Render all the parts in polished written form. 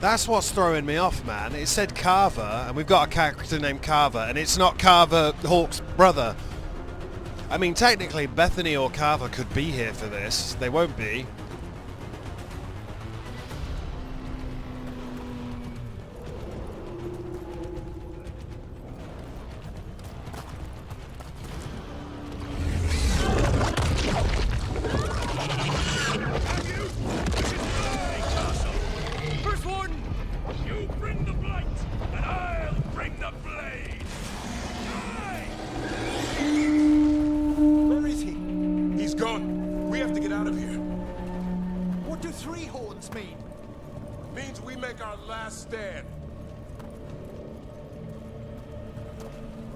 That's what's throwing me off, man. It said Carver, and we've got a character named Carver, and it's not Carver, Hawk's brother. I mean, technically, Bethany or Carver could be here for this. They won't be.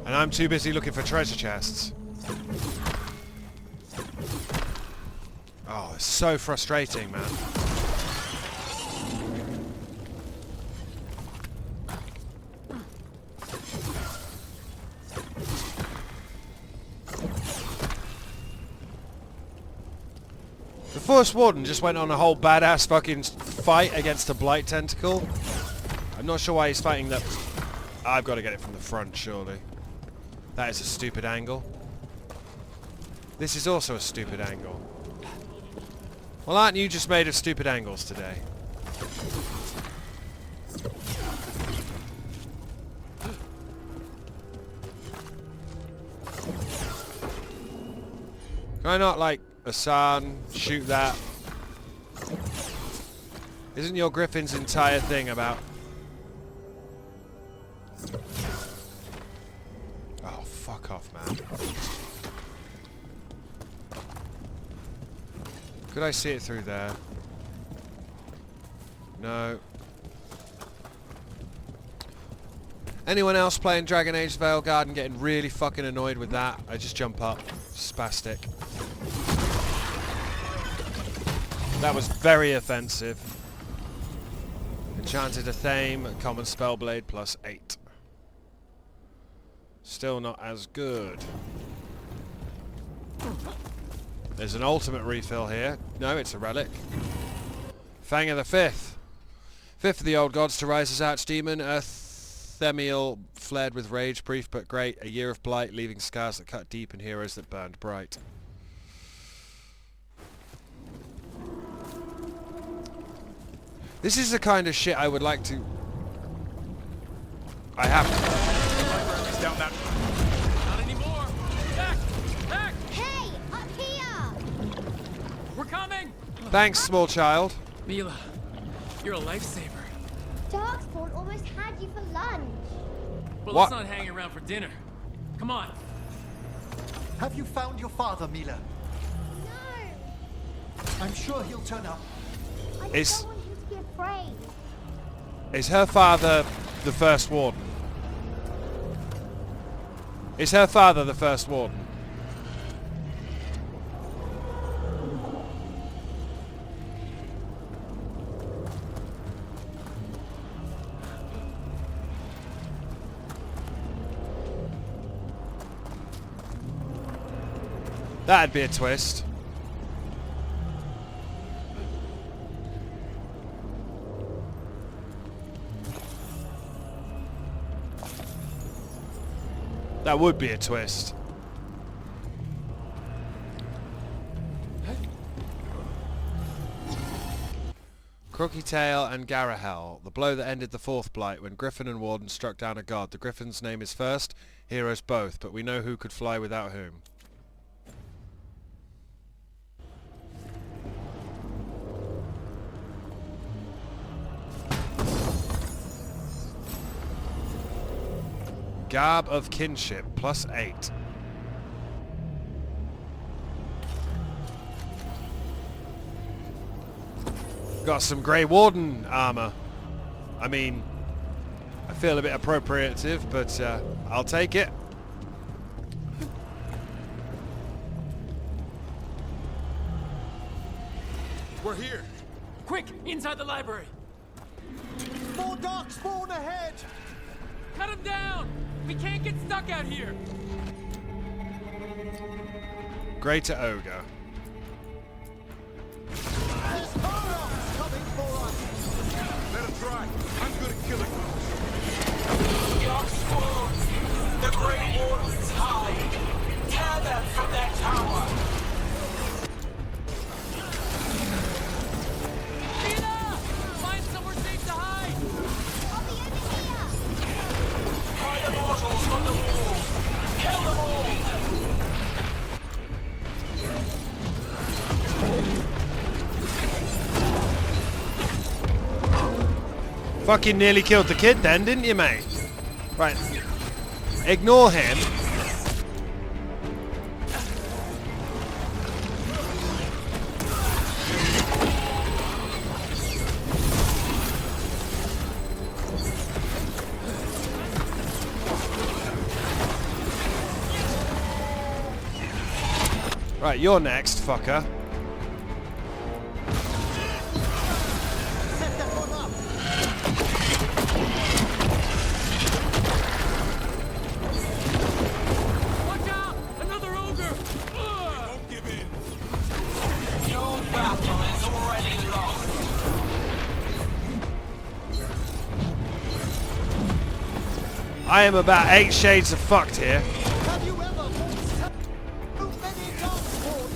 And I'm too busy looking for treasure chests. Oh, it's so frustrating, man. The First Warden just went on a whole badass fucking fight against a Blight Tentacle. I'm not sure why he's fighting that. I've got to get it from the front, surely. That is a stupid angle. This is also a stupid angle. Well, aren't you just made of stupid angles today? Can I not, like, Asan, shoot that? Isn't your Griffin's entire thing about... Oh, fuck off, man. Could I see it through there? No. Anyone else playing Dragon Age Veilguard and getting really fucking annoyed with that? I just jump up. Spastic. That was very offensive. Enchanted Athame, common spellblade plus 8. Still not as good. There's an ultimate refill here. No, it's a relic. Fang of the Fifth. Fifth of the old gods to rise as archdemon. Themiel fled with rage, brief but great. A year of blight, leaving scars that cut deep and heroes that burned bright. This is the kind of shit I would like to... I have to... Down that... Not anymore! Back! Back! Hey! Up here! We're coming! Thanks, small child. Mila, you're a lifesaver. Darkspawn almost had you for lunch. But What? let's not hang around for dinner. Come on. Have you found your father, Mila? No! I'm sure he'll turn up. I Is- don't want you to be afraid. Is her father the First Warden? Is her father the First Warden? That'd be a twist. That would be a twist. Crooky Tail and Garahel. The blow that ended the fourth blight when Griffin and Warden struck down a god. The Griffin's name is first, heroes both, but we know who could fly without whom. Garb of Kinship, plus 8. Got some Grey Warden armor. I mean, I feel a bit appropriative, but I'll take it. We're here. Quick, inside the library. More Darkspawn ahead! Cut him down. We can't get stuck out here. Greater Ogre. There's Thanos coming for us! Let him try. Fucking nearly killed the kid then, didn't you, mate? Right. Ignore him. Right, you're next, fucker. Set that one up. Watch out! Another ogre! Ugh. Don't give in. Your battle is already lost. I am about 8 shades of fucked here. Have you ever fought too many darkspawn?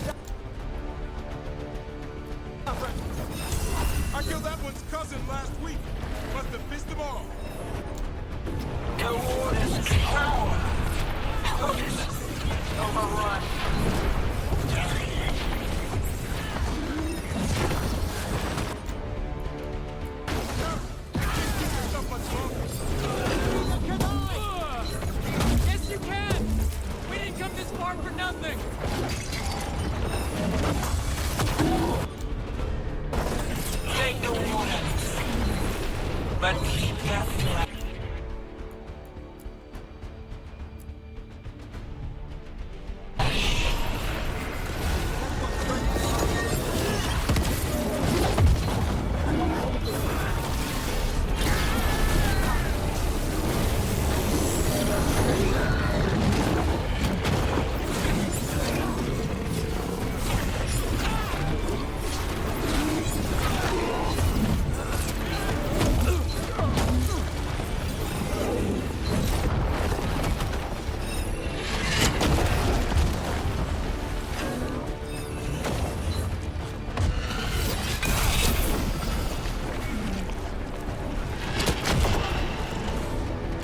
I killed that one's cousin last week. Must have pissed them off. Coordinates power. Focus. Overrun. Not much longer. Ugh. Yes, you can! We didn't come this far for nothing! Take the warnings. But keep your flag.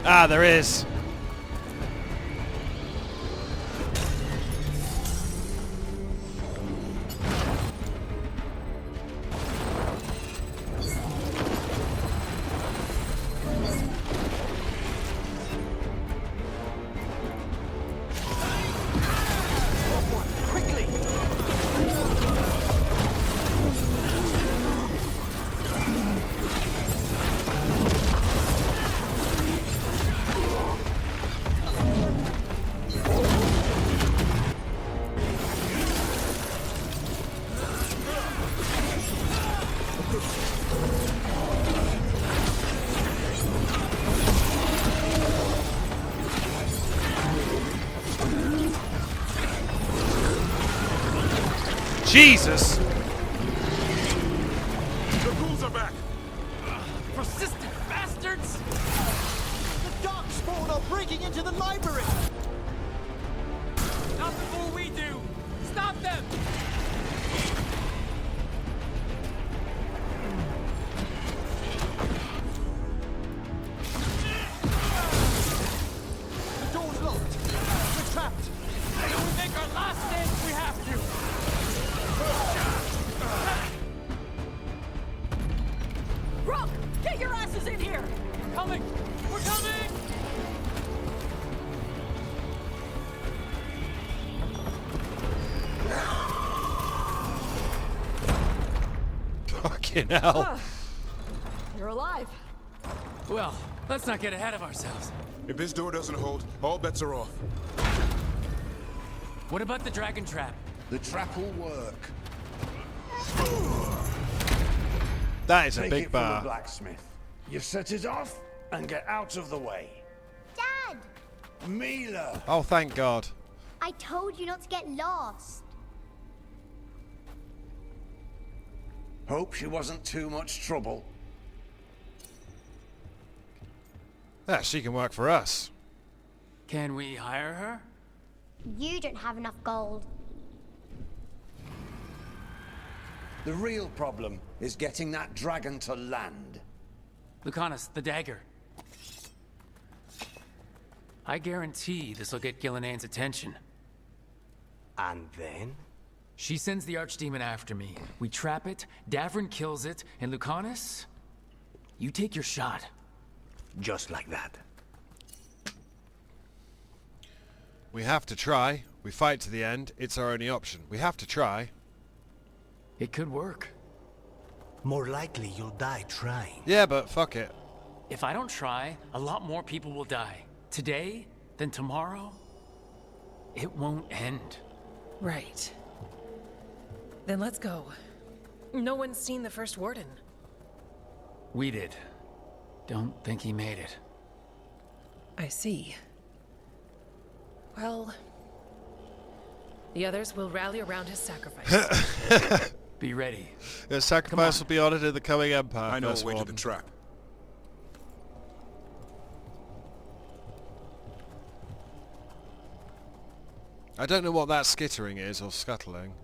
Ah, there is. Quickly! Jesus! The ghouls are back. Persistent bastards! The darkspawn are breaking into the library! Not before we do! Stop them! The door's locked! We're trapped! We make our last stand if we have to! Rook, get your asses in here! We're coming! We're coming! Fucking hell. You're alive. Well, let's not get ahead of ourselves. If this door doesn't hold, all bets are off. What about the dragon trap? The trap will work. That is a Take big it from the bar. blacksmith. You set it off and get out of the way. Dad! Mila! Oh, thank God. I told you not to get lost. Hope she wasn't too much trouble. Yeah, she can work for us. Can we hire her? You don't have enough gold. The real problem is getting that dragon to land. Lucanus, the dagger. I guarantee this'll get Gillian's attention. And then? She sends the archdemon after me. We trap it, Davrin kills it, and Lucanus? You take your shot. Just like that. We have to try. We fight to the end. It's our only option. We have to try. It could work. More likely you'll die trying. Yeah, but fuck it. If I don't try, a lot more people will die. Today, then tomorrow, it won't end. Right. Then let's go. No one's seen the first warden. We did. Don't think he made it. I see. Well, the others will rally around his sacrifice. Be ready. The sacrifice will be honoured in the coming empire. I know a First way to Warden. the trap. I don't know what that skittering is, or scuttling.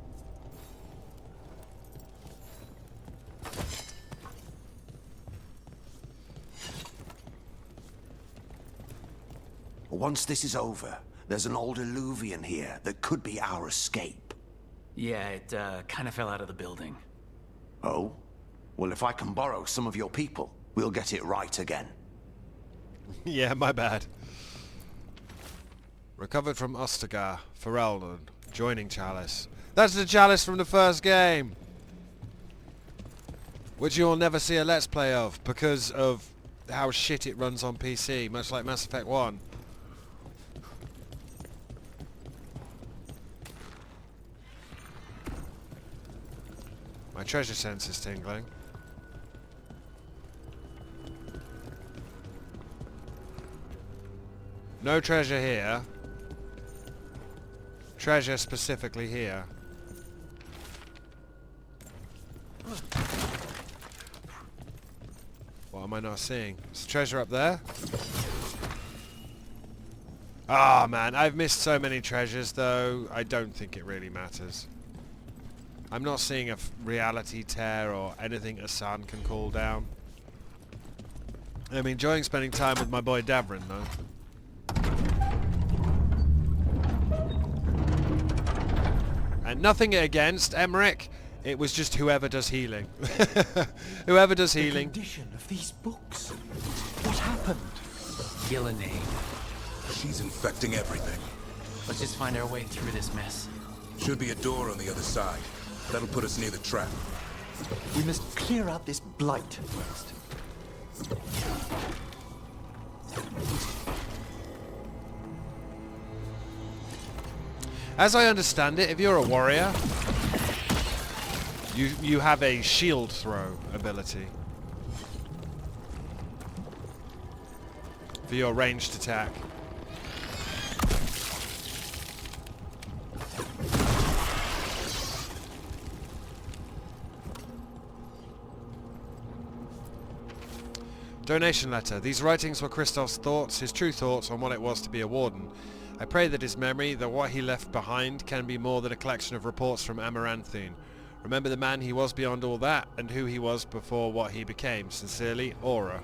Once this is over, there's an old Eluvian here that could be our escape. Yeah, it kind of fell out of the building. Oh? Well, if I can borrow some of your people, we'll get it right again. Yeah, my bad. Recovered from Ostagar, Fen'Harel, joining Chalice. That's the Chalice from the first game! Which you'll never see a Let's Play of, because of how shit it runs on PC, much like Mass Effect 1. My treasure sense is tingling. No treasure here. Treasure specifically here. What am I not seeing? Is treasure up there? Ah, man, I've missed so many treasures though. I don't think it really matters. I'm not seeing a reality tear or anything Asan can call down. I'm enjoying spending time with my boy Davrin though. And nothing against Emmerich. It was just whoever does healing. Whoever does healing. The condition of these books. What happened? Gillenade. She's infecting everything. Let's just find our way through this mess. Should be a door on the other side. That'll put us near the trap. We must clear out this blight first. As I understand it, if you're a warrior, you have a shield throw ability for your ranged attack. Donation letter. These writings were Christoph's thoughts, his true thoughts on what it was to be a warden. I pray that his memory, that what he left behind, can be more than a collection of reports from Amaranthine. Remember the man he was beyond all that, and who he was before what he became. Sincerely, Aura.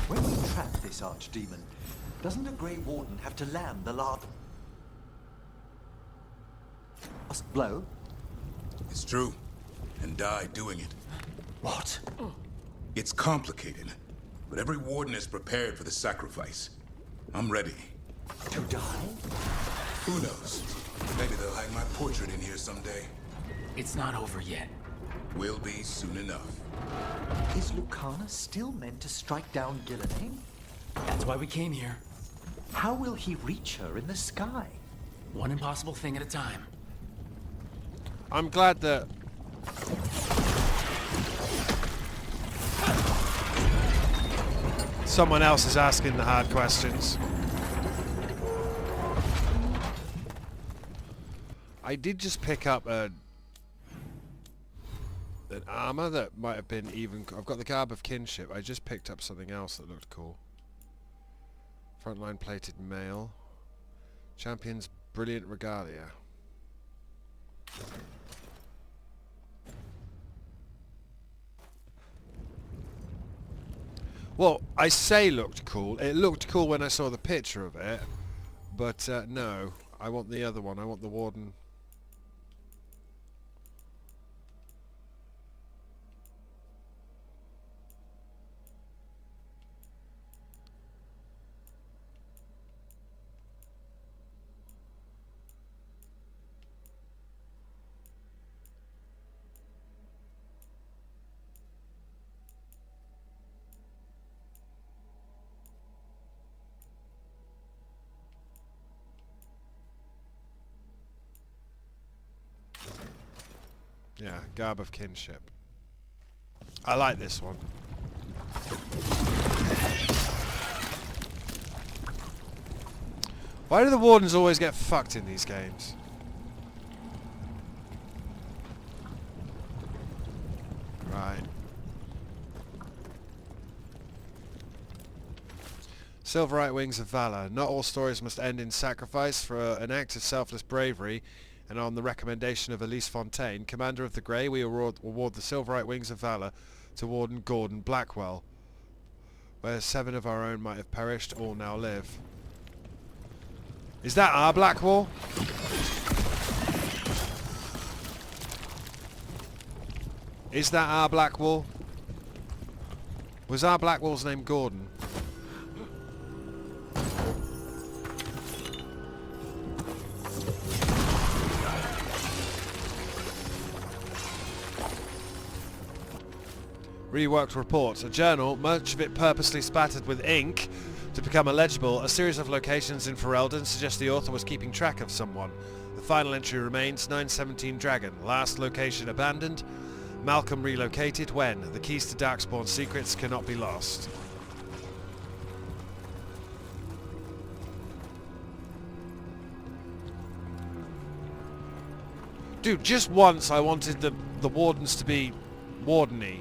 When we trap this archdemon, doesn't a Grey Warden have to land the last blow? It's true. And die doing it. What? It's complicated. But every warden is prepared for the sacrifice. I'm ready. To die? Who knows? Maybe they'll hang my portrait in here someday. It's not over yet. Will be soon enough. Is Lucana still meant to strike down Gillenade? That's why we came here. How will he reach her in the sky? One impossible thing at a time. I'm glad that someone else is asking the hard questions. I did just pick up an armor that might have been even... I've got the Garb of Kinship. I just picked up something else that looked cool. Frontline plated mail. Champion's brilliant regalia. Well, I say looked cool. It looked cool when I saw the picture of it. But no, I want the other one. I want the Warden. Yeah, Garb of Kinship. I like this one. Why do the Wardens always get fucked in these games? Right. Silverite Wings of Valor. Not all stories must end in sacrifice. For an act of selfless bravery, and on the recommendation of Elise Fontaine, Commander of the Grey, we award the Silverite Wings of Valor to Warden Gordon Blackwell. Where 7 of our own might have perished, all now live. Is that our Blackwall? Is that our Blackwall? Was our Blackwall's name Gordon? Reworked reports. A journal, much of it purposely spattered with ink to become illegible. A series of locations in Ferelden suggest the author was keeping track of someone. The final entry remains 917 Dragon. Last location abandoned. Malcolm relocated when? The keys to Darkspawn secrets cannot be lost. Dude, just once I wanted the Wardens to be Wardeny.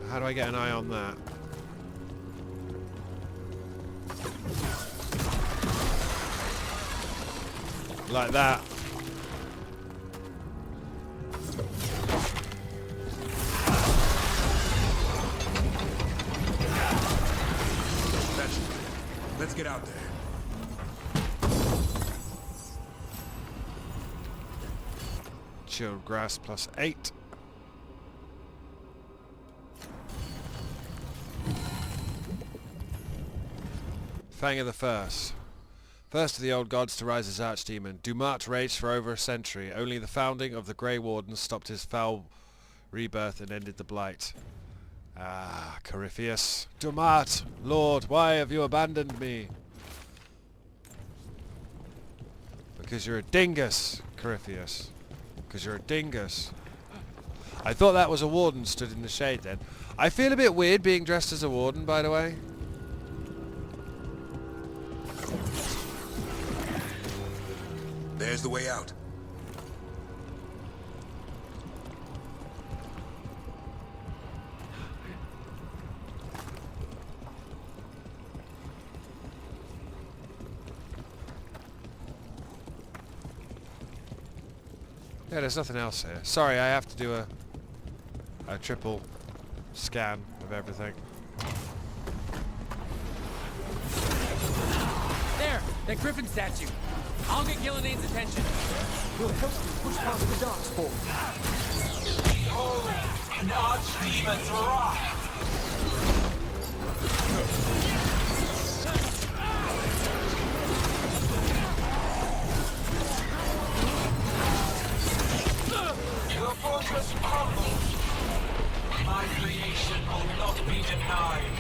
How do I get an eye on that? Like that. Let's get out there. Chilled grass plus 8. Fang of the First. First of the old gods to rise as archdemon. Dumat raged for over a century. Only the founding of the Grey Warden stopped his foul rebirth and ended the blight. Ah, Corypheus. Dumat, Lord, why have you abandoned me? Because you're a dingus, Corypheus. Because you're a dingus. I thought that was a warden stood in the shade then. I feel a bit weird being dressed as a warden, by the way. There's the way out. Yeah, there's nothing else here. Sorry, I have to do a triple scan of everything. There! That griffin statue! I'll get Gillidane's attention. You'll help me push past the Darkspawn. Behold, an archdemon's wrath! Your fortress crumbles. My creation will not be denied.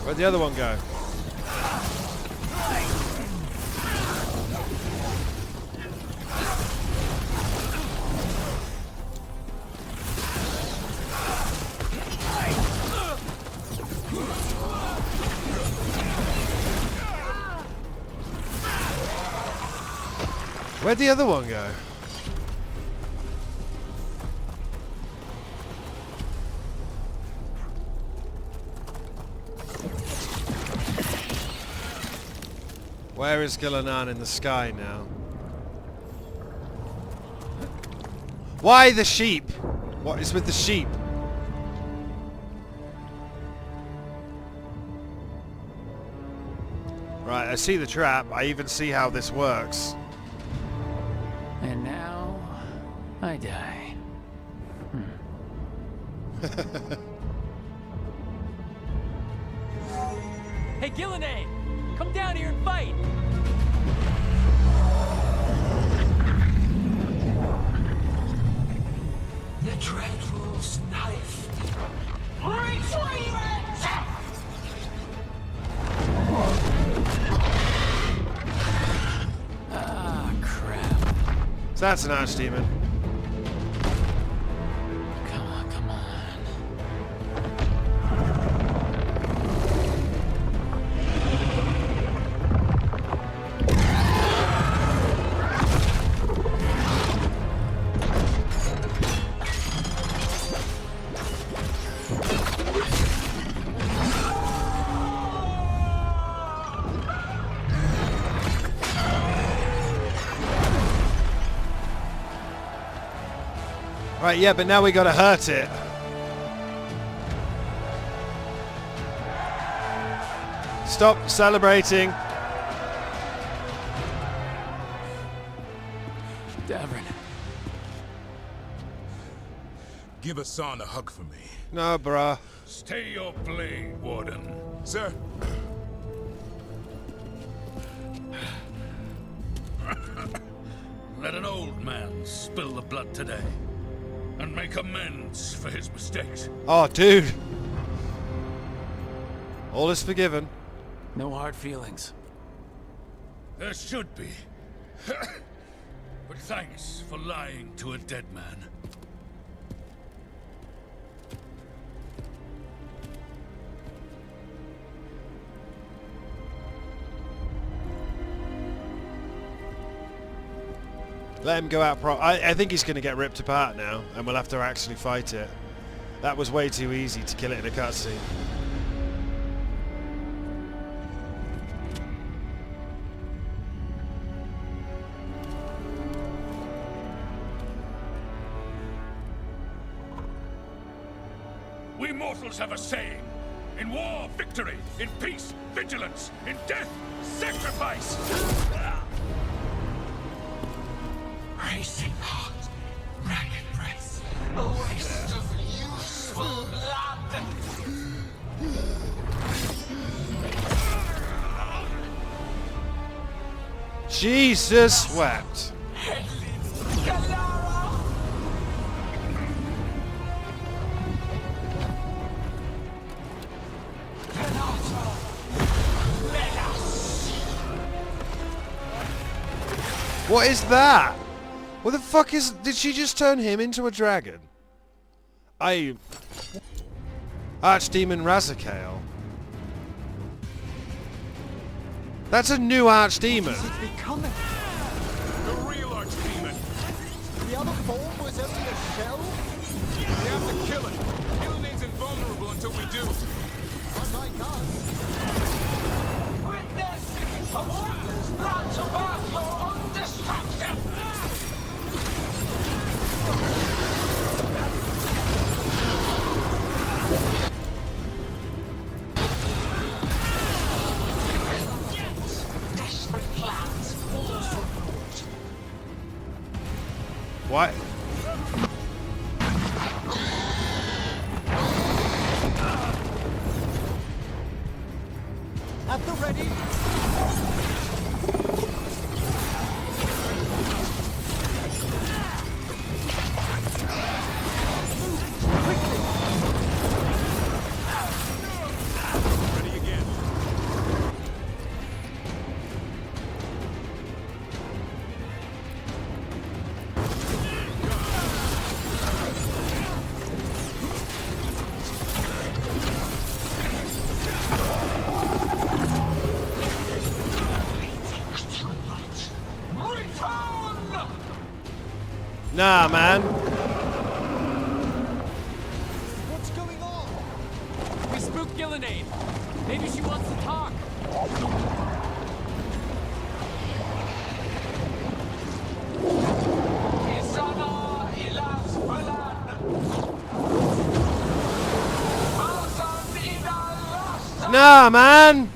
Where'd the other one go? Where'd the other one go? Where is Gillenan in the sky now? Why the sheep? What is with the sheep? Right, I see the trap. I even see how this works. And now, I die. Hey, Gillenane! Come down here and fight! The Dreadwolf's knife. Retrieve it! Ah, crap. So that's an archdemon. Come on, come on. Right, yeah, but now we gotta hurt it. Stop celebrating. Davrin. Give Hassan a hug for me. No, bruh. Stay your blade, Warden. Sir. Let an old man spill the blood today and make amends for his mistakes. Oh, dude. All is forgiven. No hard feelings. There should be. But thanks for lying to a dead man. Let him go out I think he's going to get ripped apart now, and we'll have to actually fight it. That was way too easy to kill it in a cutscene. We mortals have a saying. In war, victory. In peace, vigilance. In death, sacrifice. Racing heart, ragged breath, a waste of useful blood. Jesus wept. What is that? What the fuck is... Did she just turn him into a dragon? Archdemon Razakale. That's a new archdemon. Becoming. The real archdemon. The other form was only a shell? We have to kill it. Gilnenane's invulnerable until we do. Unlike us. Witness a warden's plan to birth your own destruction. Desperate plans all for naught. What? At the ready. Ready again. Nah, man. What's going on? We spooked Gillenade. Maybe she wants to talk. Nah, man.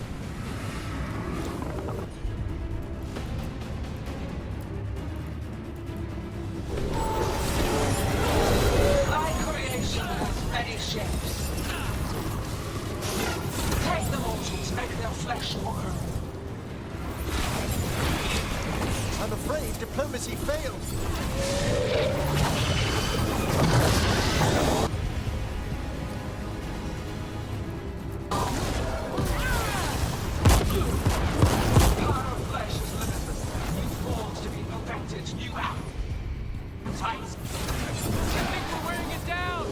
My creation has many shapes. Take the mortals, make their flesh your own. I'm afraid diplomacy failed. Power of flesh is limitless. New forms to be perfected, new appetites. I think we're wearing it down.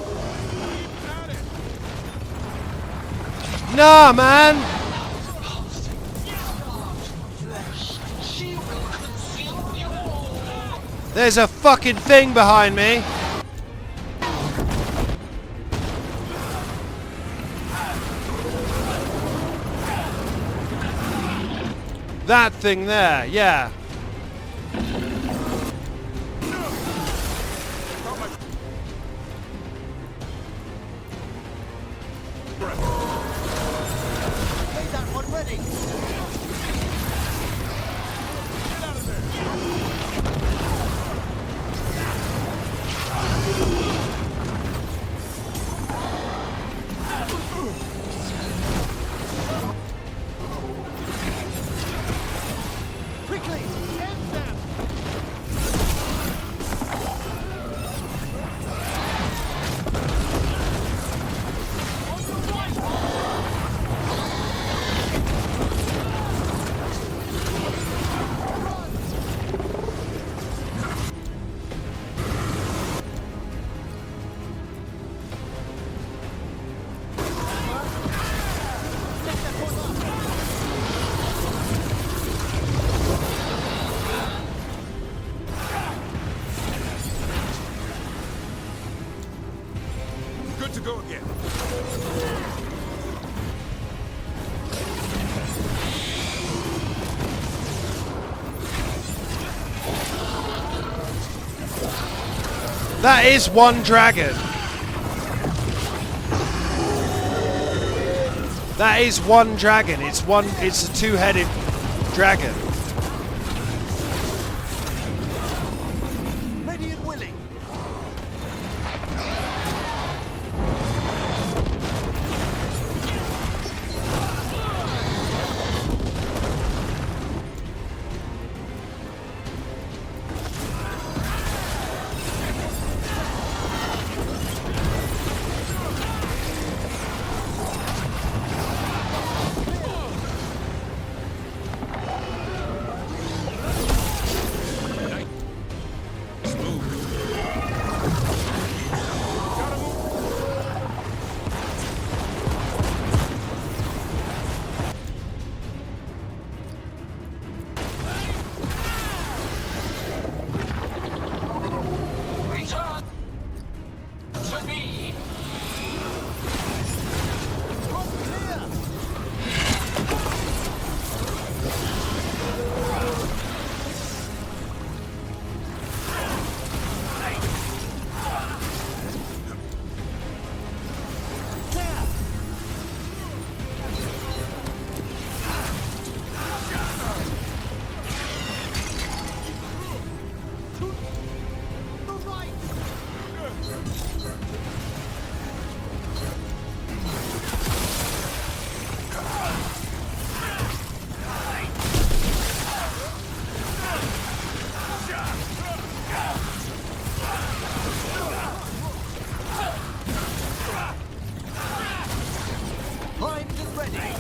Nah, man. Flesh, she will consume you all. There's a fucking thing behind me. That thing there, yeah. Get that one ready. Quickly, end them. Good to go again. That is one dragon. That is one dragon. It's a two-headed dragon. Ready and willing. Return to me. Primed and ready.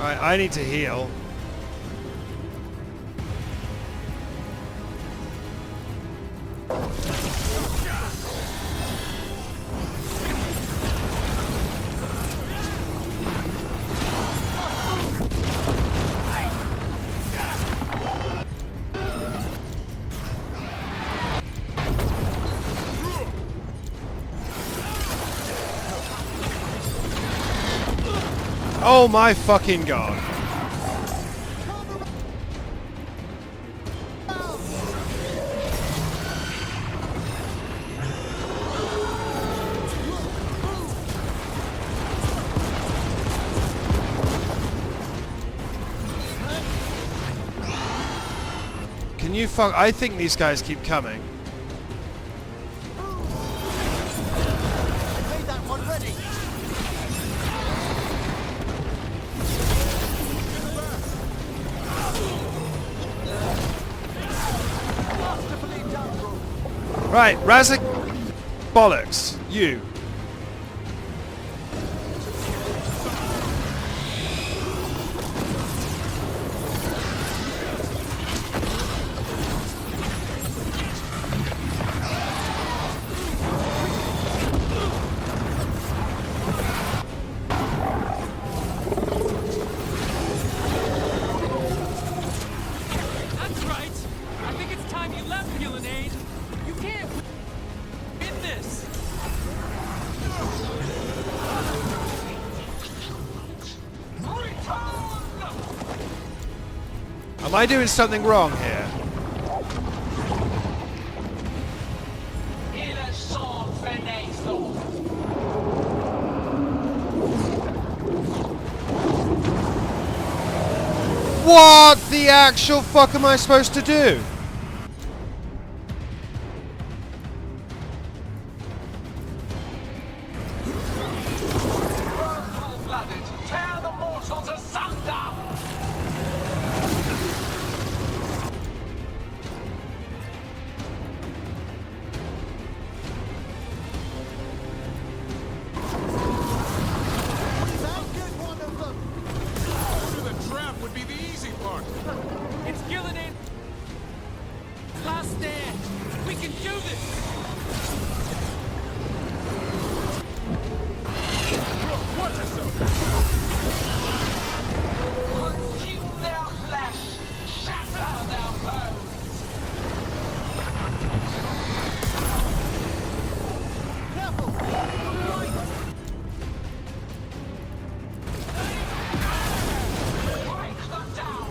Alright, I need to heal. Oh my fucking god. Can you fuck? I think these guys keep coming. Made that one ready. Right, Razak bollocks, you. That's right. I think it's time you left, Gillenade. You can't win this. Am I doing something wrong here? What the actual fuck am I supposed to do? Tear the mortals asunder! The trap would be the easy part. It's Gillenade. Last stand. We can do this. Consume their flesh, shatter their bones. Break them down.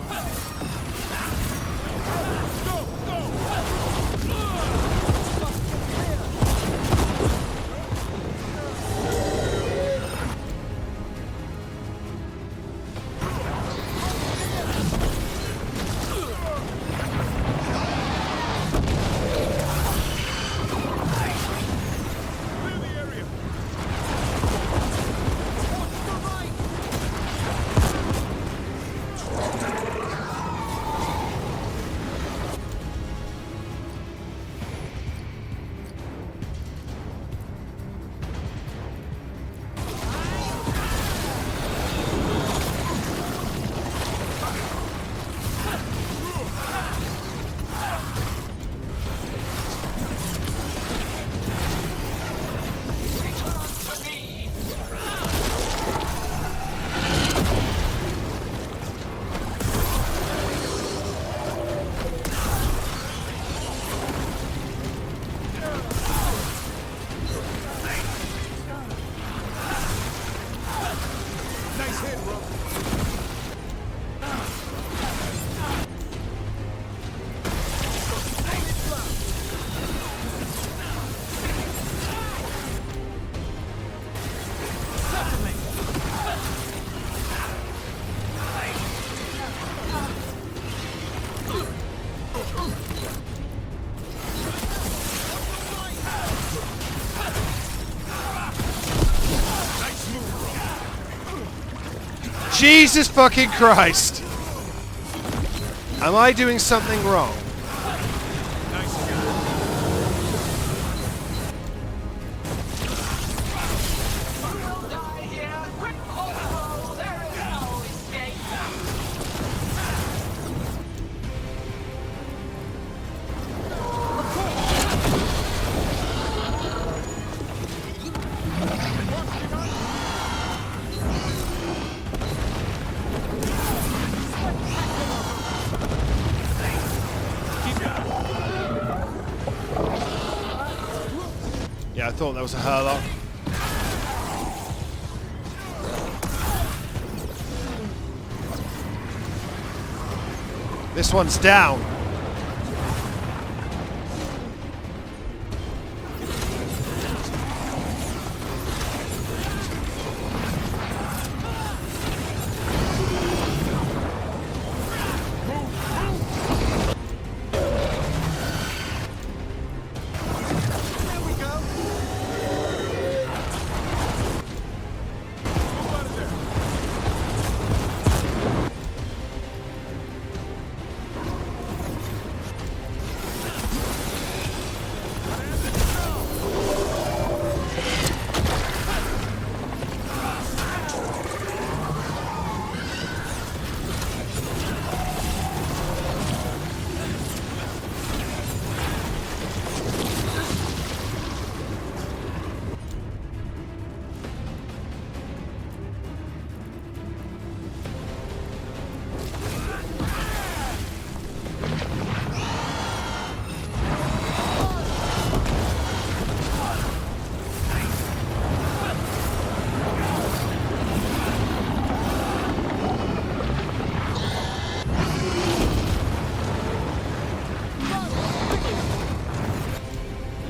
Jesus fucking Christ! Am I doing something wrong? We'll die here. Quick, hold, there is no escape. I thought there was a Herlock. This one's down.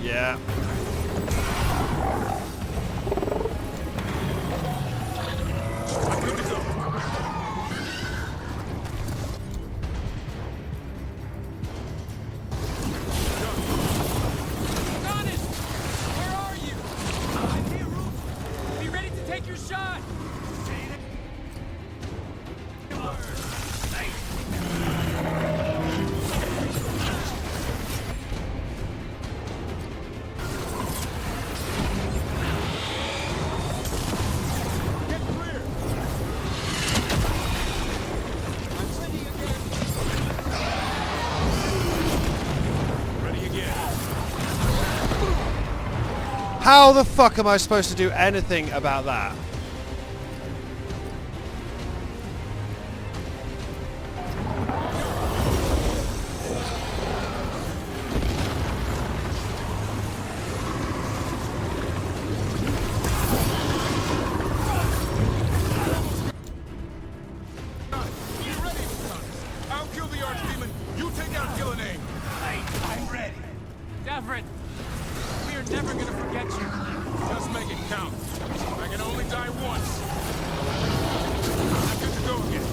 Yeah. Where are you? I'm here, Rook. Be ready to take your shot. How the fuck am I supposed to do anything about that? I'll kill the archdemon. You take out Gillenane. I'm ready. Davrin, we are never gonna forget you. Just make it count. I can only die once. I'm good to go again.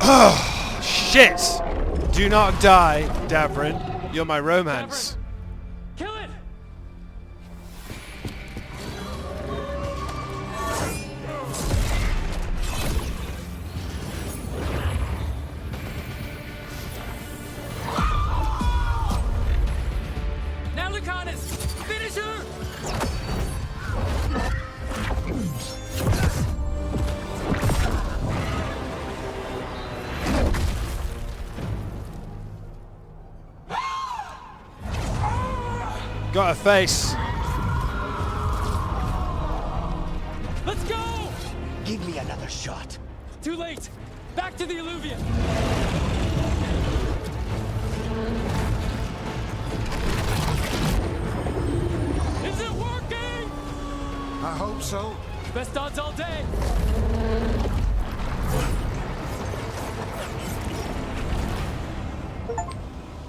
Oh, shit! Do not die, Davrin. You're my romance. Davrin, kill it! Now, Lucanus, finish her! Got a face. Let's go! Give me another shot. Too late! Back to the Eluvian! Is it working? I hope so. Best odds all day!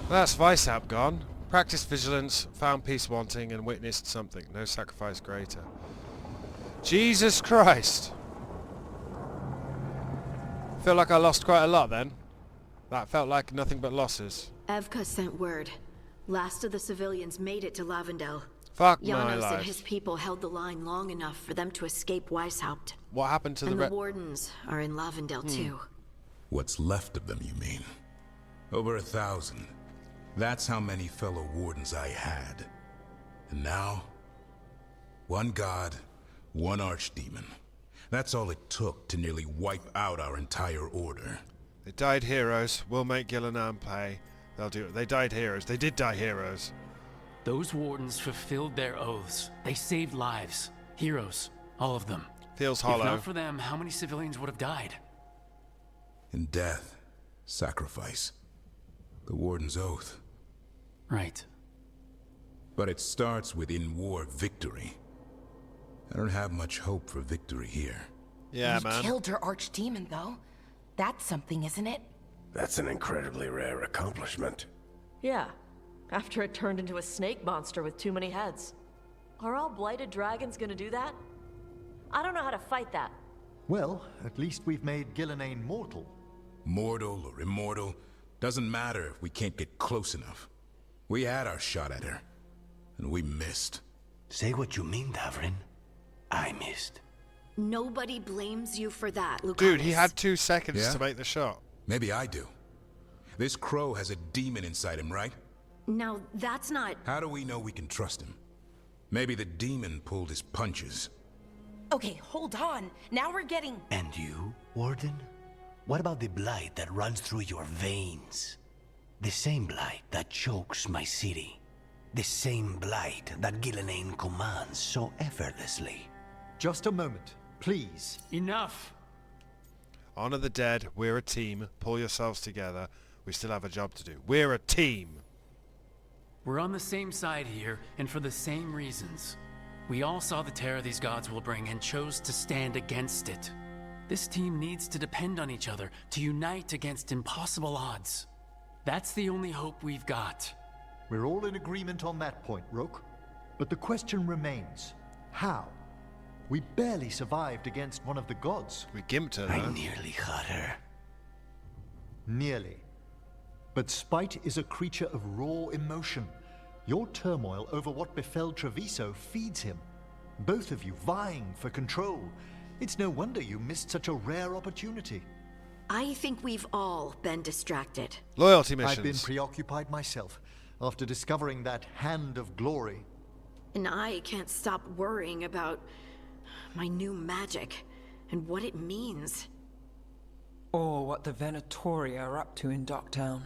That's Vice App gone. Practiced vigilance, found peace wanting, and witnessed something. No sacrifice greater. Jesus Christ! Feel like I lost quite a lot then. That felt like nothing but losses. Evka sent word. Last of the civilians made it to Lavendel. Fuck my Janos life. and his people held the line long enough for them to escape Weishaupt. What happened to and the the wardens are in Lavendel too. What's left of them, you mean? Over 1,000. That's how many fellow wardens I had. And now, one god, one archdemon. That's all it took to nearly wipe out our entire order. They died heroes. We'll make Gillenane pay. They'll do it. They died heroes. They did die heroes. Those wardens fulfilled their oaths. They saved lives. Heroes. All of them. Feels If hollow. not for them, how many civilians would have died? In death, Sacrifice. The Warden's oath. Right. But it starts with in-war victory. I don't have much hope for victory here. Yeah, You man. killed her archdemon, though. That's something, isn't it? That's an incredibly rare accomplishment. Yeah, after it turned into a snake monster with too many heads. Are all blighted dragons gonna do that? I don't know how to fight that. Well, at least we've made Gillenane mortal. Mortal or immortal, doesn't matter if we can't get close enough. We had our shot at her, and we missed. Say what you mean, Davrin. I missed. Nobody blames you for that, Lucanus. Dude, he had 2 seconds Yeah? to make the shot. Maybe I do. This crow has a demon inside him, right? Now, that's not... How do we know we can trust him? Maybe the demon pulled his punches. Okay, hold on. Now we're getting... And you, Warden? What about the blight that runs through your veins? The same blight that chokes my city. The same blight that Gillenane commands so effortlessly. Just a moment, please. Enough! Honor the dead. We're a team. Pull yourselves together. We still have a job to do. We're a team. We're on the same side here, and for the same reasons. We all saw the terror these gods will bring and chose to stand against it. This team needs to depend on each other to unite against impossible odds. That's the only hope we've got. We're all in agreement on that point, Rook. But the question remains, how? We barely survived against one of the gods. We gimped her, I though. nearly had her. Nearly. But spite is a creature of raw emotion. Your turmoil over what befell Treviso feeds him. Both of you vying for control. It's no wonder you missed such a rare opportunity. I think we've all been distracted. Loyalty missions. I've been preoccupied myself after discovering that hand of glory. And I can't stop worrying about my new magic and what it means. Or what the Venatori are up to in Docktown.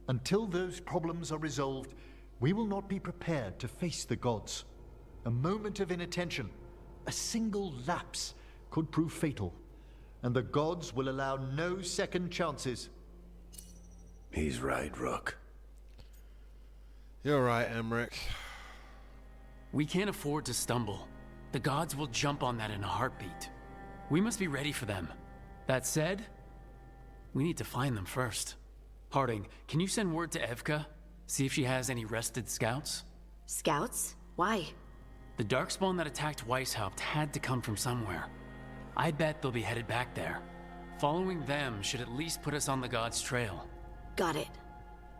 Until those problems are resolved, we will not be prepared to face the gods. A moment of inattention, a single lapse, could prove fatal. And the gods will allow no second chances. He's right, Rook. You're right, Emmerich. We can't afford to stumble. The gods will jump on that in a heartbeat. We must be ready for them. That said, we need to find them first. Harding, can you send word to Evka? See if she has any rested scouts? Scouts? Why? The darkspawn that attacked Weishaupt had to come from somewhere. I bet they'll be headed back there. Following them should at least put us on the gods' trail. Got it.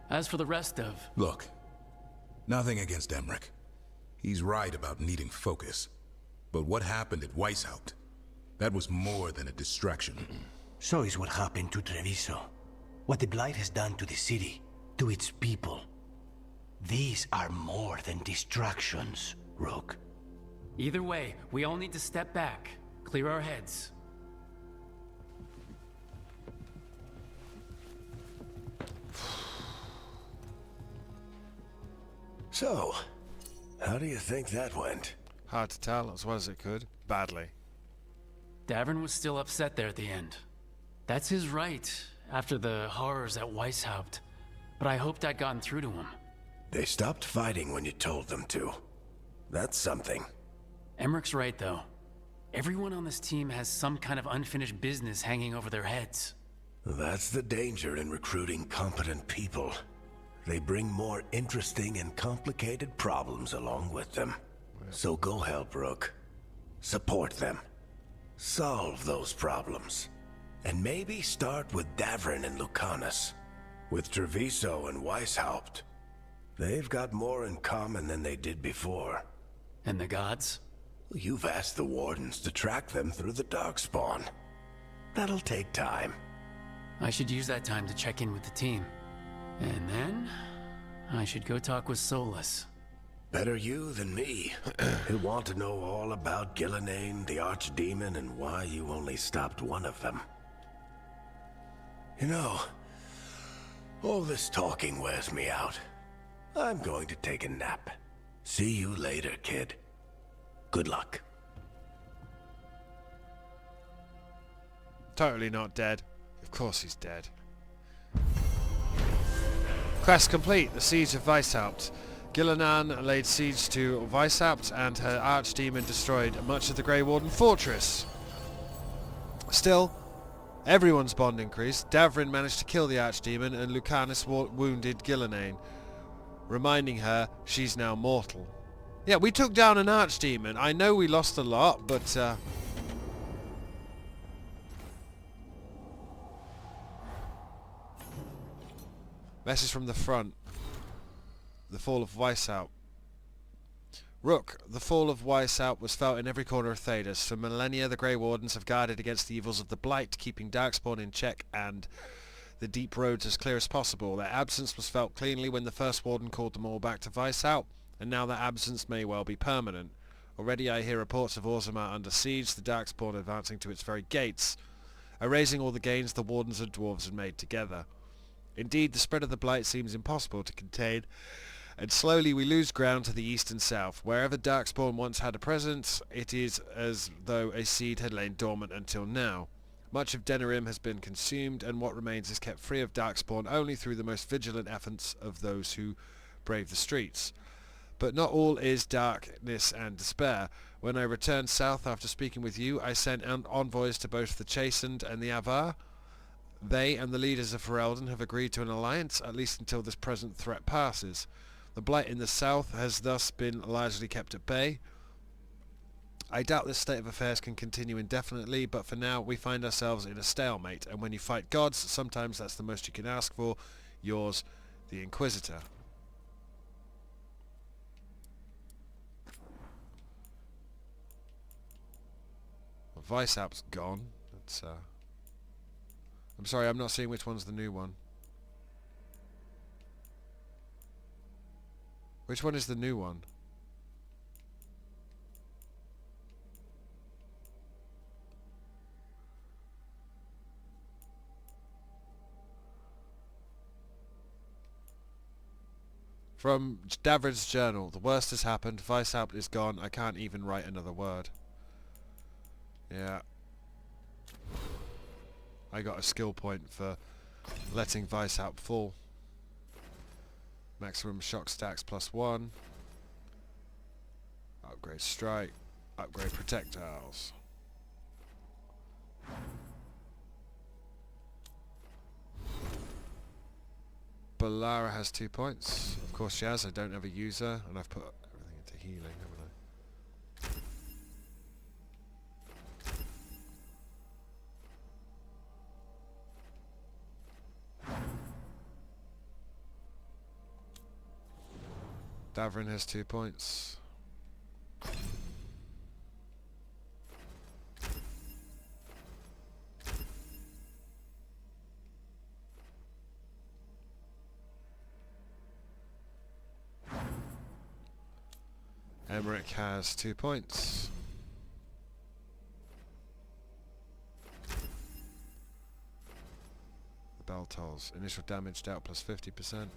As for the rest of... Look, nothing against Emmerich. He's right about needing focus. But what happened at Weishaupt? That was more than a distraction. So is what happened to Treviso. What the Blight has done to the city, to its people. These are more than distractions, Rook. Either way, we all need to step back, clear our heads. So, how do you think that went? Hard to tell, as well as it could. Badly. Davern was still upset there at the end. That's his right, after the horrors at Weishaupt. But I hoped I'd gotten through to him. They stopped fighting when you told them to. That's something. Emmerich's right, though. Everyone on this team has some kind of unfinished business hanging over their heads. That's the danger in recruiting competent people. They bring more interesting and complicated problems along with them. So go help Rook. Support them. Solve those problems. And maybe start with Davrin and Lucanus. With Treviso and Weishaupt. They've got more in common than they did before. And the gods? You've asked the Wardens to track them through the Darkspawn. That'll take time. I should use that time to check in with the team. And then, I should go talk with Solas. Better you than me. He'll want to know all about Gillenane, the Archdemon, and why you only stopped one of them. You know, all this talking wears me out. I'm going to take a nap. See you later, kid. Good luck. Totally not dead. Of course he's dead. Quest complete. The Siege of Weishaupt. Gillinan laid siege to Weishaupt and her archdemon destroyed much of the Grey Warden fortress. Still, everyone's bond increased. Davrin managed to kill the archdemon and Lucanus wounded Gillinan, reminding her she's now mortal. Yeah, we took down an archdemon. I know we lost a lot, but message from the front. The fall of Weishaupt. Rook, the fall of Weishaupt was felt in every corner of Thedas. For millennia the Grey Wardens have guarded against the evils of the Blight, keeping Darkspawn in check and the deep roads as clear as possible. Their absence was felt cleanly when the first Warden called them all back to Weishaupt, and now that absence may well be permanent. Already I hear reports of Orzammar under siege, the Darkspawn advancing to its very gates, erasing all the gains the Wardens and Dwarves had made together. Indeed, the spread of the Blight seems impossible to contain, and slowly we lose ground to the east and south. Wherever Darkspawn once had a presence, it is as though a seed had lain dormant until now. Much of Denerim has been consumed, and what remains is kept free of Darkspawn only through the most vigilant efforts of those who brave the streets. But not all is darkness and despair. When I returned south after speaking with you, I sent envoys to both the Chastened and the Avar. They and the leaders of Ferelden have agreed to an alliance, at least until this present threat passes. The Blight in the south has thus been largely kept at bay. I doubt this state of affairs can continue indefinitely, but for now we find ourselves in a stalemate, and when you fight gods, sometimes that's the most you can ask for. Yours, the Inquisitor. Well, Weishaupt's gone. That's, I'm sorry, I'm not seeing which one's the new one. Which one is the new one? From Davrid's journal, the worst has happened, Weishaupt is gone, I can't even write another word. Yeah. I got a skill point for letting Weishaupt fall. Maximum shock stacks +1. Upgrade strike. Upgrade projectiles. Balara has 2 points. Of course she has, I don't ever use her, and I've put everything into healing, haven't I? Davrin has 2 points. Emmerich has 2 points. The bell tolls. Initial damage dealt +50%.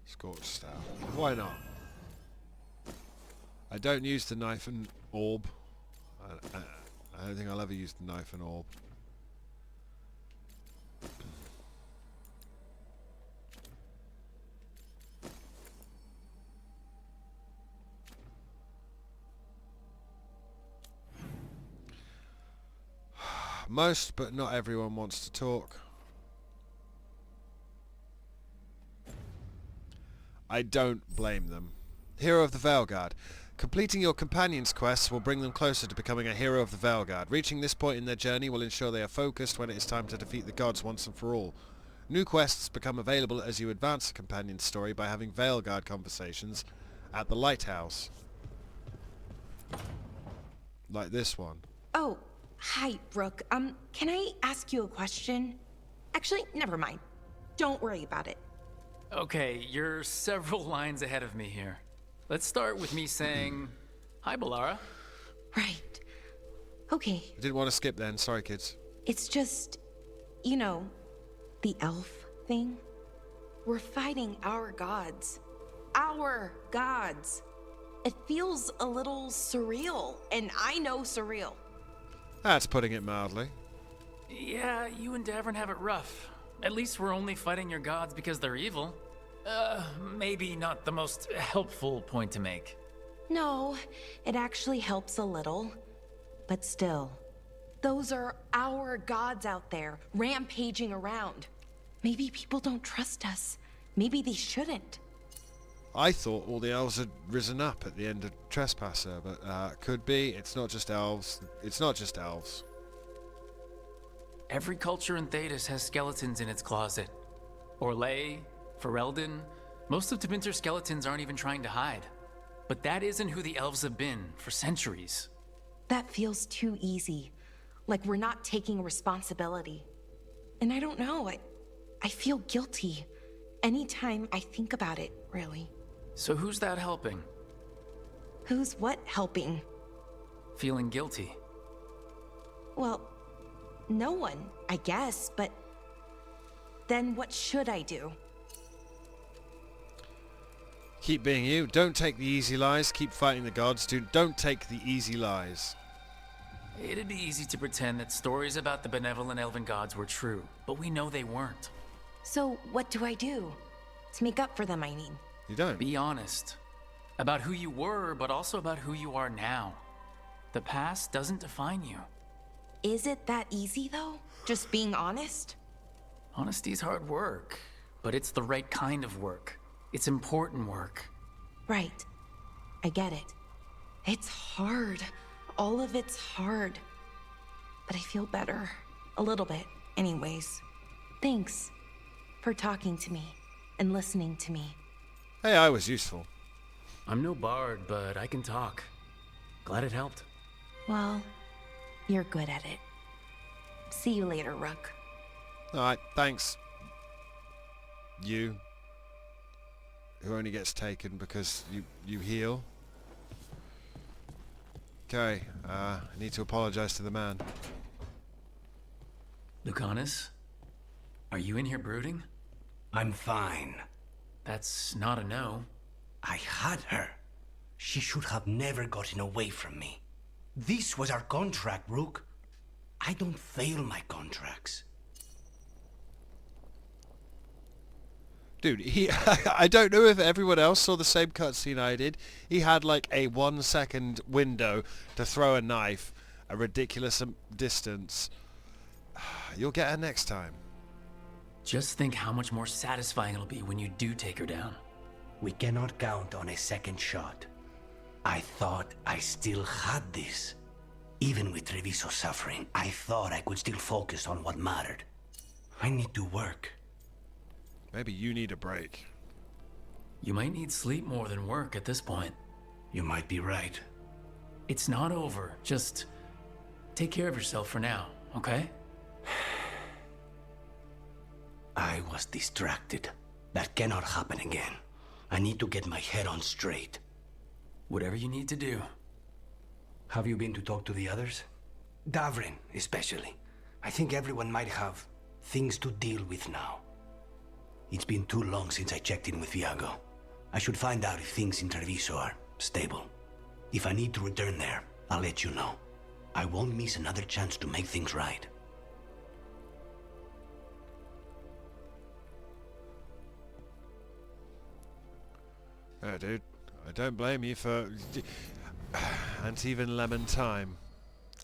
Scorched Staff. Why not? I don't use the knife and orb. I don't think I'll ever use the knife and orb. Most, but not everyone wants to talk. I don't blame them. Hero of the Veilguard. Completing your companions' quests will bring them closer to becoming a hero of the Veilguard. Reaching this point in their journey will ensure they are focused when it is time to defeat the gods once and for all. New quests become available as you advance the companion's story by having Veilguard conversations at the lighthouse. Like this one. Oh, hi, Rook. Can I ask you a question? Actually, never mind. Don't worry about it. Okay, you're several lines ahead of me here. Let's start with me saying, hi, Balara. Right. Okay. I didn't want to skip then. Sorry, kids. It's just, you know, the elf thing. We're fighting our gods. Our gods. It feels a little surreal, and I know surreal. That's putting it mildly. Yeah, you and Davern have it rough. At least we're only fighting your gods because they're evil. Maybe not the most helpful point to make. No, it actually helps a little. But still, those are our gods out there, rampaging around. Maybe people don't trust us. Maybe they shouldn't. I thought all the elves had risen up at the end of Trespasser, but could be. It's not just elves. It's not just elves. Every culture in Thedas has skeletons in its closet. Orlais, Ferelden, most of Tevinter's skeletons aren't even trying to hide. But that isn't who the elves have been for centuries. That feels too easy. Like we're not taking responsibility. And I don't know, I feel guilty. Anytime I think about it, really. So who's that helping? Who's what helping? Feeling guilty. Well, no one, I guess, but then what should I do? Keep being you. Don't take the easy lies. Keep fighting the gods. Don't take the easy lies. It'd be easy to pretend that stories about the benevolent elven gods were true, but we know they weren't. So what do I do? To make up for them, I mean. You don't. Be honest. About who you were, but also about who you are now. The past doesn't define you. Is it that easy, though? Just being honest? Honesty's hard work, but it's the right kind of work. It's important work. Right. I get it. It's hard. All of it's hard. But I feel better. A little bit, anyways. Thanks for talking to me and listening to me. Hey, I was useful. I'm no bard, but I can talk. Glad it helped. Well, you're good at it. See you later, Rook. Alright, thanks. You. Who only gets taken because you heal. Okay, I need to apologize to the man. Lucanus? Are you in here brooding? I'm fine. That's not a no. I had her. She should have never gotten away from me. This was our contract, Rook. I don't fail my contracts. Dude, I don't know if everyone else saw the same cutscene I did. He had like a 1 second window to throw a knife a ridiculous distance. You'll get her next time. Just think how much more satisfying it'll be when you do take her down. We cannot count on a second shot. I thought I still had this. Even with Treviso's suffering, I thought I could still focus on what mattered. I need to work. Maybe you need a break. You might need sleep more than work at this point. You might be right. It's not over. Just take care of yourself for now, okay? I was distracted. That cannot happen again. I need to get my head on straight. Whatever you need to do. Have you been to talk to the others? Davrin, especially. I think everyone might have things to deal with now. It's been too long since I checked in with Viago. I should find out if things in Treviso are stable. If I need to return there, I'll let you know. I won't miss another chance to make things right. Yeah, dude. I don't blame you for... and even lemon time.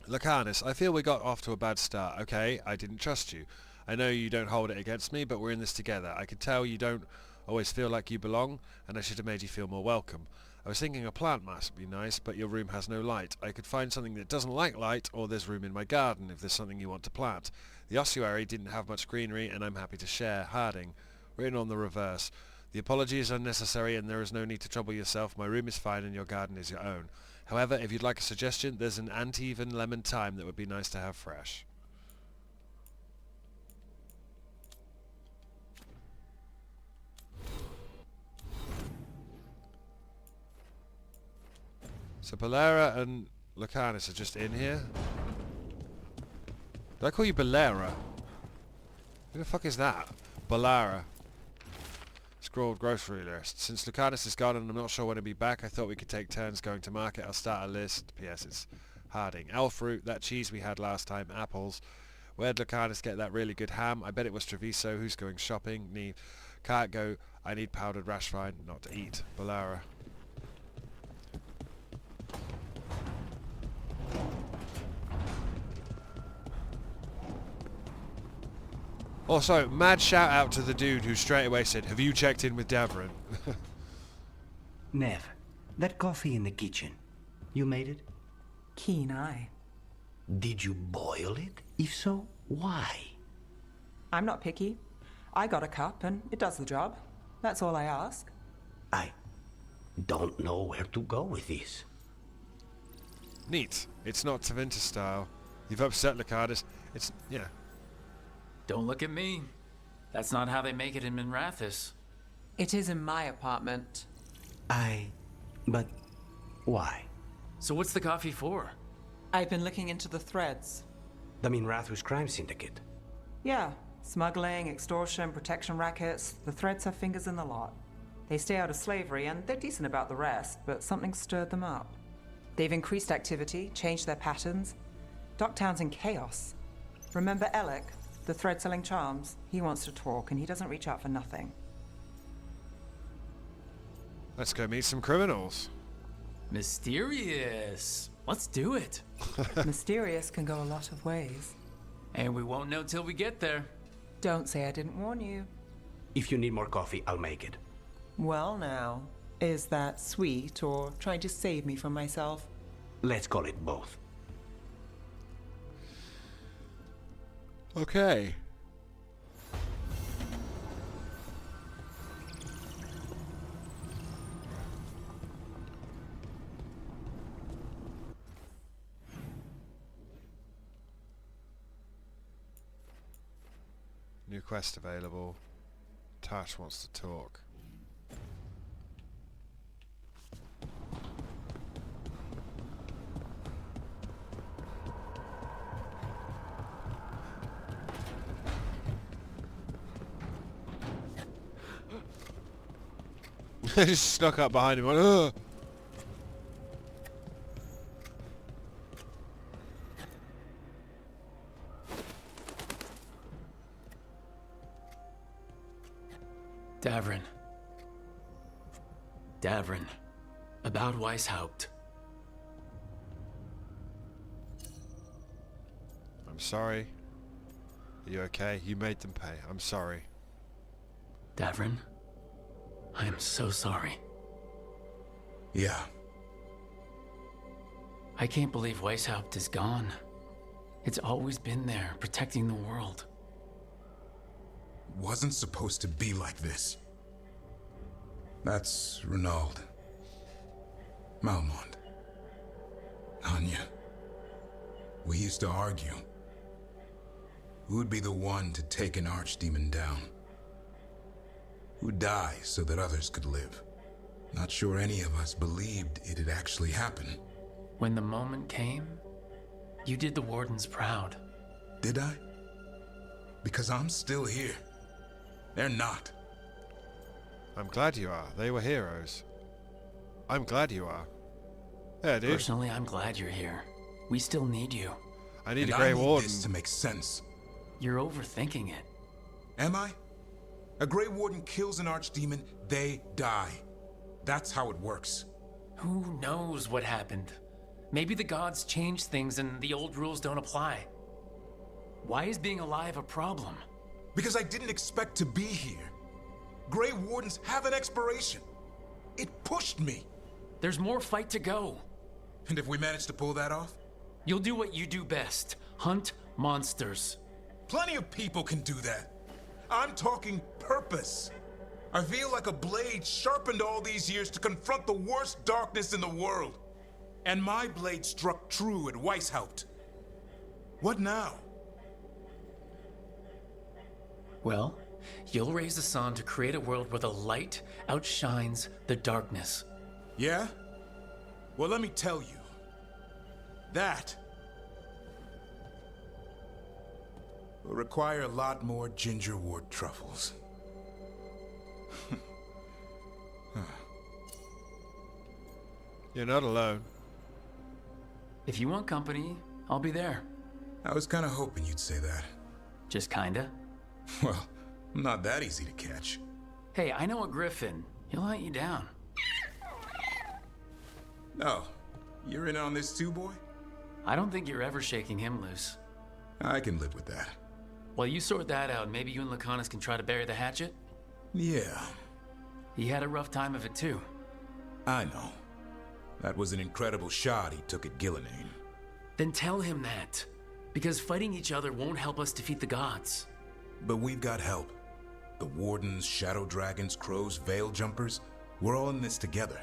Lucanus, I feel we got off to a bad start, okay? I didn't trust you. I know you don't hold it against me, but we're in this together. I can tell you don't always feel like you belong, and I should have made you feel more welcome. I was thinking a plant must be nice, but your room has no light. I could find something that doesn't like light, or there's room in my garden if there's something you want to plant. The ossuary didn't have much greenery, and I'm happy to share. Harding. Written on the reverse. The apology is unnecessary, and there is no need to trouble yourself. My room is fine, and your garden is your own. However, if you'd like a suggestion, there's an uneven lemon thyme that would be nice to have fresh. So Polera and Lucanus are just in here. Did I call you Balera? Who the fuck is that? Balera. Scrolled grocery list. Since Lucanus is gone and I'm not sure when he'll be back, I thought we could take turns going to market. I'll start a list. P.S. It's Harding. Elf fruit, that cheese we had last time, apples. Where'd Lucanus get that really good ham? I bet it was Treviso. Who's going shopping? Can't go. I need powdered rash vine, not to eat. Ballara. Also, mad shout out to the dude who straight away said, have you checked in with Davrin? Nev, that coffee in the kitchen, you made it? Keen eye. Did you boil it? If so, why? I'm not picky. I got a cup and it does the job. That's all I ask. I don't know where to go with this. Neat. It's not Tevinter style. You've upset Lucanus. It's, yeah. Don't look at me. That's not how they make it in Minrathis. It is in my apartment. But why? So what's the coffee for? I've been looking into the threads. The Minrathus crime syndicate. Yeah. Smuggling, extortion, protection rackets. The threads have fingers in the lot. They stay out of slavery and they're decent about the rest, but something stirred them up. They've increased activity, changed their patterns. Docktown's in chaos. Remember Alec, the thread-selling charms? He wants to talk and he doesn't reach out for nothing. Let's go meet some criminals. Mysterious. Let's do it. Mysterious can go a lot of ways. And we won't know till we get there. Don't say I didn't warn you. If you need more coffee, I'll make it. Well now, is that sweet or trying to save me from myself? Let's call it both. Okay. New quest available. Tash wants to talk. Just snuck up behind him. Went, ugh. Davrin. Davrin. About Weishaupt. I'm sorry. Are you okay? You made them pay. I'm sorry. Davrin, I am so sorry. Yeah. I can't believe Weishaupt is gone. It's always been there, protecting the world. Wasn't supposed to be like this. That's Renaud. Malmont. Anya. We used to argue. Who'd be the one to take an archdemon down? Who'd die so that others could live? Not sure any of us believed it'd actually happen. When the moment came, you did the Wardens proud. Did I? Because I'm still here. They're not. I'm glad you are. They were heroes. I'm glad you are. Yeah, dude. Personally, I'm glad you're here. We still need you. I need a Grey Warden. This to make sense. You're overthinking it. Am I? A Grey Warden kills an archdemon, they die. That's how it works. Who knows what happened? Maybe the gods changed things and the old rules don't apply. Why is being alive a problem? Because I didn't expect to be here. Grey Wardens have an expiration. It pushed me. There's more fight to go. And if we manage to pull that off? You'll do what you do best. Hunt monsters. Plenty of people can do that. I'm talking purpose. I feel like a blade sharpened all these years to confront the worst darkness in the world. And my blade struck true at Weishaupt. What now? Well, you'll raise the sun to create a world where the light outshines the darkness. Yeah? Well, let me tell you. That but require a lot more gingerwort truffles. You're not alone. If you want company, I'll be there. I was kind of hoping you'd say that. Just kinda? Well, I'm not that easy to catch. Hey, I know a griffin. He'll hunt you down. Oh, you're in on this too, boy? I don't think you're ever shaking him loose. I can live with that. While you sort that out, maybe you and Lacanis can try to bury the hatchet? Yeah. He had a rough time of it too. I know. That was an incredible shot he took at Gillenane. Then tell him that. Because fighting each other won't help us defeat the gods. But we've got help. The Wardens, Shadow Dragons, Crows, Veil Jumpers, we're all in this together.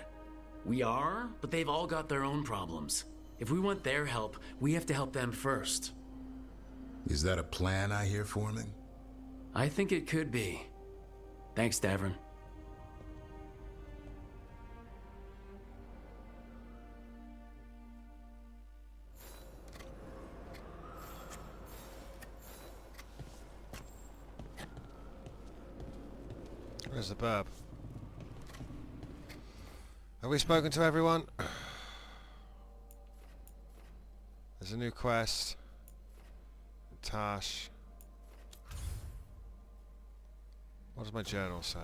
We are, but they've all got their own problems. If we want their help, we have to help them first. Is that a plan I hear forming? I think it could be. Thanks, Davrin. Where's the burb? Have we spoken to everyone? There's a new quest. Tash. What does my journal say?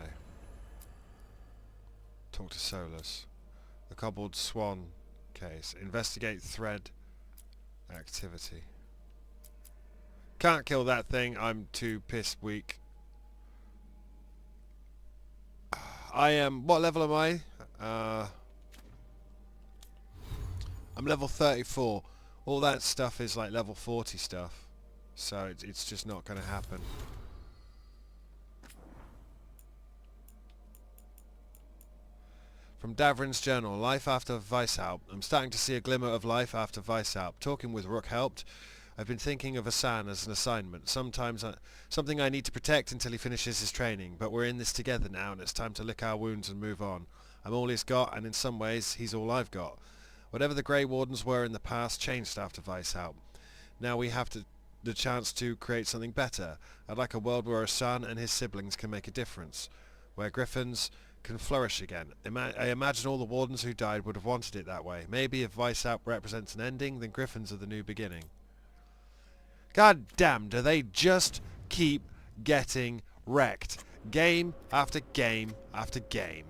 Talk to Solas. The Kobold Swan case. Investigate thread activity. Can't kill that thing. I'm too piss weak. I am... What level am I? I'm level 34. All that stuff is like level 40 stuff. So it's just not going to happen. From Davrin's journal, life after Weishaupt. I'm starting to see a glimmer of life after Weishaupt. Talking with Rook helped. I've been thinking of Asan as an assignment. Something I need to protect until he finishes his training. But we're in this together now, and it's time to lick our wounds and move on. I'm all he's got, and in some ways, he's all I've got. Whatever the Grey Wardens were in the past changed after Weishaupt. Now we have the chance to create something better. I'd like a world where Asan and his siblings can make a difference. Where Griffins can flourish again. I imagine all the Wardens who died would have wanted it that way. Maybe if Weishaupt represents an ending, then Griffins are the new beginning. God damn, do they just keep getting wrecked. Game after game after game.